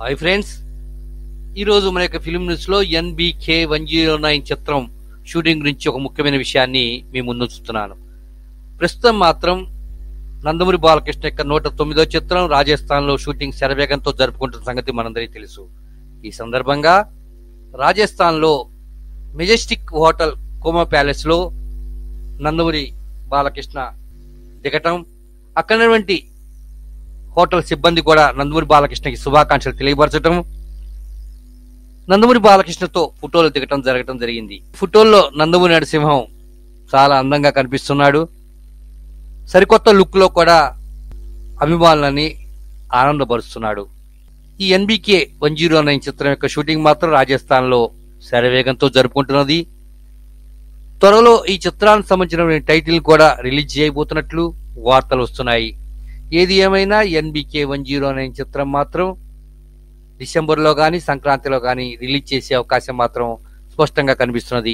Hi friends, ఈరోజు మన యొక్క ఫిలిం న్యూస్ లో NBK-109 చిత్రం షూటింగ్ గురించి ఒక ముఖ్యమైన విషయాన్ని మీ ముందు ఉంచుతున్నాను. ప్రస్తుతం మాత్రం నందమూరి బాలకృష్ణ యొక్క 109వ చిత్రం రాజస్థాన్ లో షూటింగ్ శరవేగంతో జరుపుకుంటున్న సంగతి మనందరికీ తెలుసు. ఈ సందర్భంగా రాజస్థాన్ లో మెజెస్టిక్ హోటల్ కోమా ప్యాలెస్ లో నందమూరి బాలకృష్ణ దిగటం, అక్కడటువంటి హోటల్ సిబ్బంది కూడా నందమూరి బాలకృష్ణకి శుభాకాంక్షలు తెలియపరచడం, నందమూరి బాలకృష్ణతో ఫోటోలు దిగటం జరిగింది. ఫోటోల్లో నందమూరి నరసింహం చాలా అందంగా కనిపిస్తున్నాడు. సరికొత్త లుక్ లో కూడా అభిమానులని ఆనందపరుస్తున్నాడు. ఈ NBK-109 చిత్రం యొక్క షూటింగ్ మాత్రం రాజస్థాన్ లో శరవేగంతో జరుపుకుంటున్నది. త్వరలో ఈ చిత్రానికి సంబంధించిన టైటిల్ కూడా రిలీజ్ చేయబోతున్నట్లు వార్తలు వస్తున్నాయి. ఏది ఏమైనా NBK-109 చిత్రం మాత్రం డిసెంబర్లో గాని సంక్రాంతిలో గాని రిలీజ్ చేసే అవకాశం మాత్రం స్పష్టంగా కనిపిస్తున్నది.